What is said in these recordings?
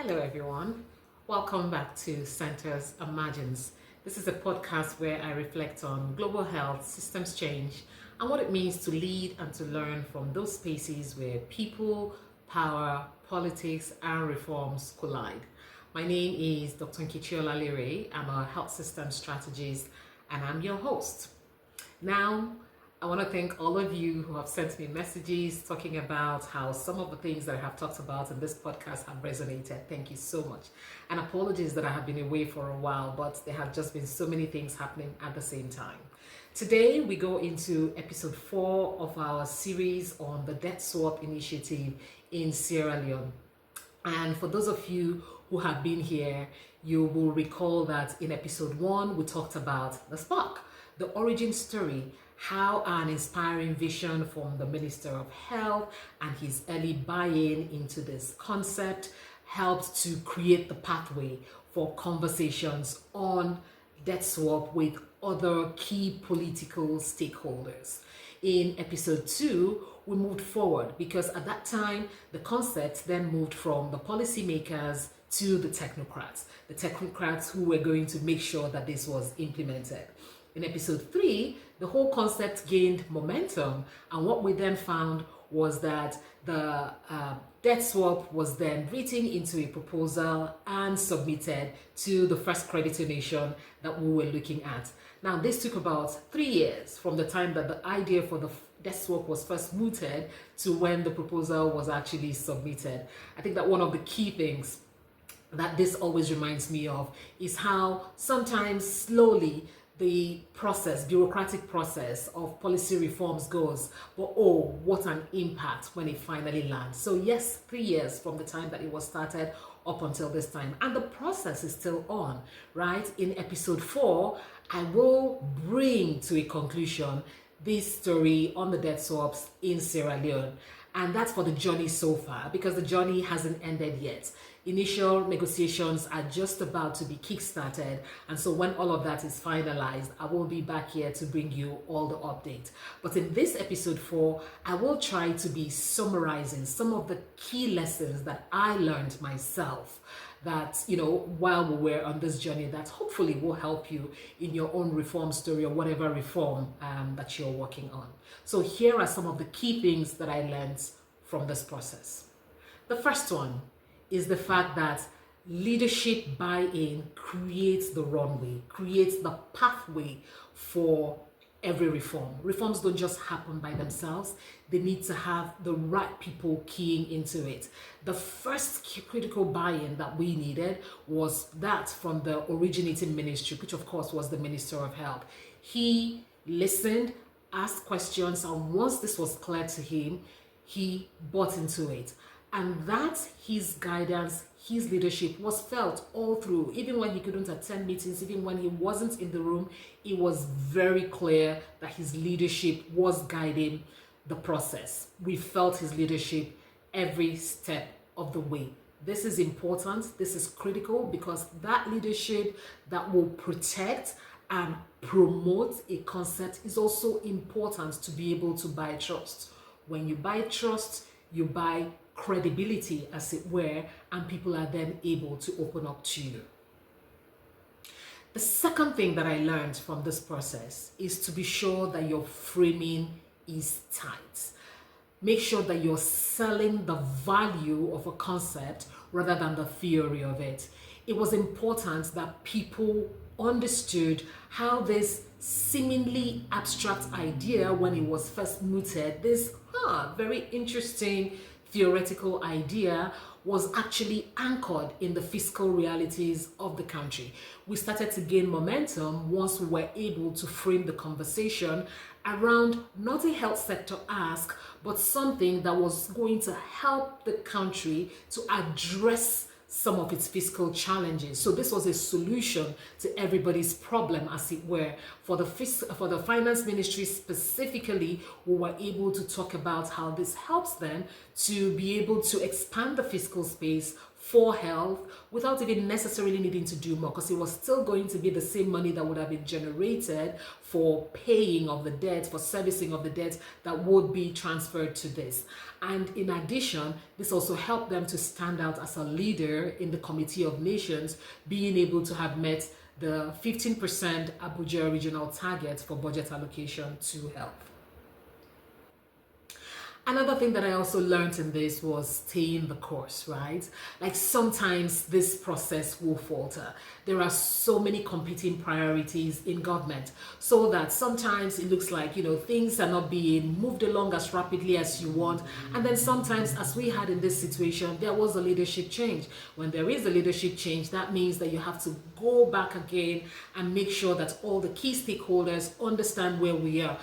Hello, everyone. Welcome back to Centers Imagines. This is a podcast where I reflect on global health, systems change, and what it means to lead and to learn from those spaces where people, power, politics, and reforms collide. My name is Dr. Nkichi Olalere. I'm a health systems strategist, and I'm your host. Now, I want to thank all of you who have sent me messages talking about how some of the things that I have talked about in this podcast have resonated. Thank you so much. And apologies that I have been away for a while, but there have just been so many things happening at the same time. Today, we go into episode 4 of our series on the debt swap initiative in Sierra Leone. And for those of you who have been here, you will recall that in episode 1, we talked about the spark, the origin story, how an inspiring vision from the Minister of Health and his early buy-in into this concept helped to create the pathway for conversations on debt swap with other key political stakeholders. In episode 2, we moved forward because at that time, the concept then moved from the policymakers to the technocrats who were going to make sure that this was implemented. In episode 3, the whole concept gained momentum, and what we then found was that the debt swap was then written into a proposal and submitted to the first creditor nation that we were looking at. Now, this took about 3 years from the time that the idea for the debt swap was first mooted to when the proposal was actually submitted. I think that one of the key things that this always reminds me of is how sometimes slowly the bureaucratic process of policy reforms goes, but oh, what an impact when it finally lands. So yes, 3 years from the time that it was started up until this time, and the process is still on, right? In episode 4, I will bring to a conclusion this story on the debt swaps in Sierra Leone. And that's for the journey so far, because the journey hasn't ended yet. Initial negotiations are just about to be kickstarted, and so when all of that is finalized, I will be back here to bring you all the updates. But in this episode 4, I will try to be summarizing some of the key lessons that I learned myself that, while we were on this journey, that hopefully will help you in your own reform story or whatever reform that you're working on. So here are some of the key things that I learned from this process. The first one is the fact that leadership buy-in creates the runway, creates the pathway for every reform. Reforms don't just happen by themselves. They need to have the right people keying into it. The first critical buy-in that we needed was that from the originating ministry, which of course was the Minister of Health. He listened, asked questions, and once this was clear to him, he bought into it. And that his guidance, his leadership was felt all through. Even when he couldn't attend meetings, even when he wasn't in the room, it was very clear that his leadership was guiding the process. We felt his leadership every step of the way. This is important, this is critical, because that leadership that will protect and promote a concept is also important to be able to buy trust. When you buy trust, you buy credibility, as it were, and people are then able to open up to you. The second thing that I learned from this process is to be sure that your framing is tight. Make sure that you're selling the value of a concept rather than the theory of it. It was important that people understood how this seemingly abstract idea, when it was first mooted, this very interesting theoretical idea, was actually anchored in the fiscal realities of the country. We started to gain momentum once we were able to frame the conversation around not a health sector ask, but something that was going to help the country to address some of its fiscal challenges. So this was a solution to everybody's problem, as it were. For the finance ministry specifically, we were able to talk about how this helps them to be able to expand the fiscal space for health without even necessarily needing to do more, because it was still going to be the same money that would have been generated for paying of the debt, for servicing of the debt that would be transferred to this. And in addition, this also helped them to stand out as a leader in the Committee of Nations, being able to have met the 15% Abuja regional target for budget allocation to health. Another thing that I also learned in this was staying the course, right? Like sometimes this process will falter. There are so many competing priorities in government, so that sometimes it looks like, things are not being moved along as rapidly as you want. And then sometimes, as we had in this situation, there was a leadership change. When there is a leadership change, that means that you have to go back again and make sure that all the key stakeholders understand where we are.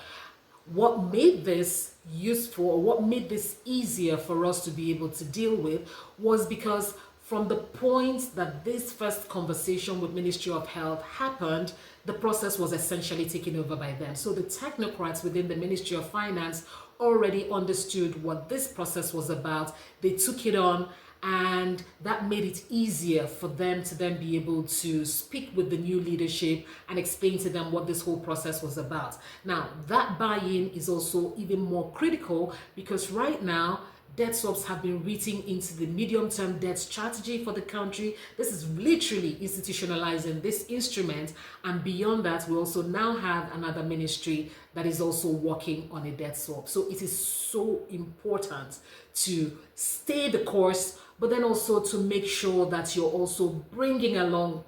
What made this useful, or what made this easier for us to be able to deal with, was because from the point that this first conversation with Ministry of Health happened, the process was essentially taken over by them. So the technocrats within the Ministry of Finance already understood what this process was about. They took it on, and that made it easier for them to then be able to speak with the new leadership and explain to them what this whole process was about. Now, that buy-in is also even more critical, because right now, debt swaps have been written into the medium-term debt strategy for the country. This is literally institutionalizing this instrument. And beyond that, we also now have another ministry that is also working on a debt swap. So it is so important to stay the course, but then also to make sure that you're also bringing along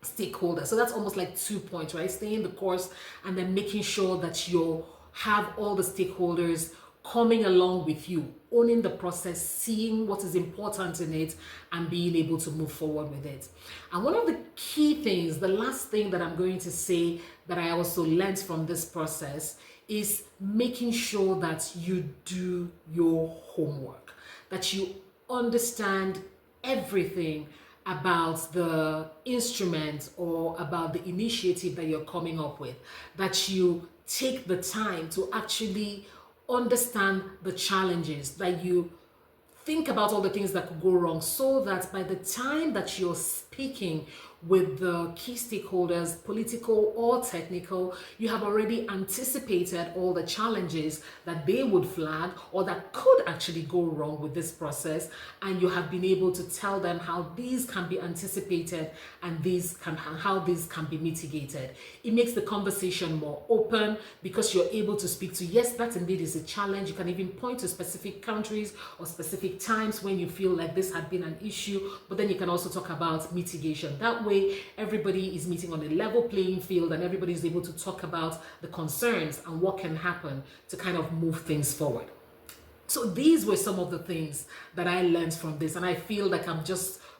stakeholders. So that's almost like 2 points, right? Staying the course and then making sure that you have all the stakeholders coming along with you, owning the process, seeing what is important in it, and being able to move forward with it. And one of the key things, the last thing that I'm going to say that I also learned from this process, is making sure that you do your homework, that you understand everything about the instrument or about the initiative that you're coming up with, that you take the time to actually understand the challenges, that you think about all the things that could go wrong, so that by the time that you're speaking with the key stakeholders, political or technical, you have already anticipated all the challenges that they would flag or that could actually go wrong with this process, and you have been able to tell them how these can be anticipated and how these can be mitigated. It makes the conversation more open, because you're able to speak to, yes, that indeed is a challenge. You can even point to specific countries or specific times when you feel like this had been an issue, but then you can also talk about mitigation. That way, everybody is meeting on a level playing field, and everybody is able to talk about the concerns and what can happen to kind of move things forward. So these were some of the things that I learned from this, and I feel like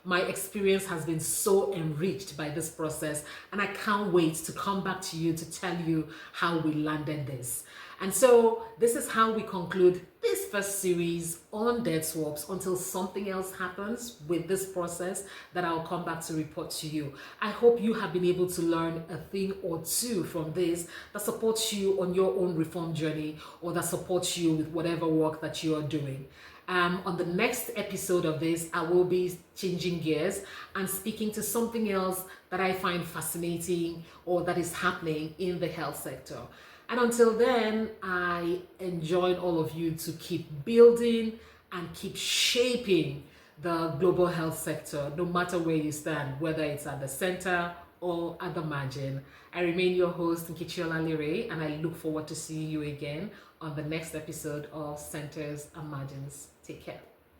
my experience has been so enriched by this process, and I can't wait to come back to you to tell you how we landed this. And so this is how we conclude this first series on debt swaps, until something else happens with this process that I'll come back to report to you. I hope you have been able to learn a thing or two from this that supports you on your own reform journey, or that supports you with whatever work that you are doing. On the next episode of this, I will be changing gears and speaking to something else that I find fascinating or that is happening in the health sector. And until then, I enjoin all of you to keep building and keep shaping the global health sector, no matter where you stand, whether it's at the center or at the margin. I remain your host, Nkichiola Lire, and I look forward to seeing you again on the next episode of Centers and Margins. Take care.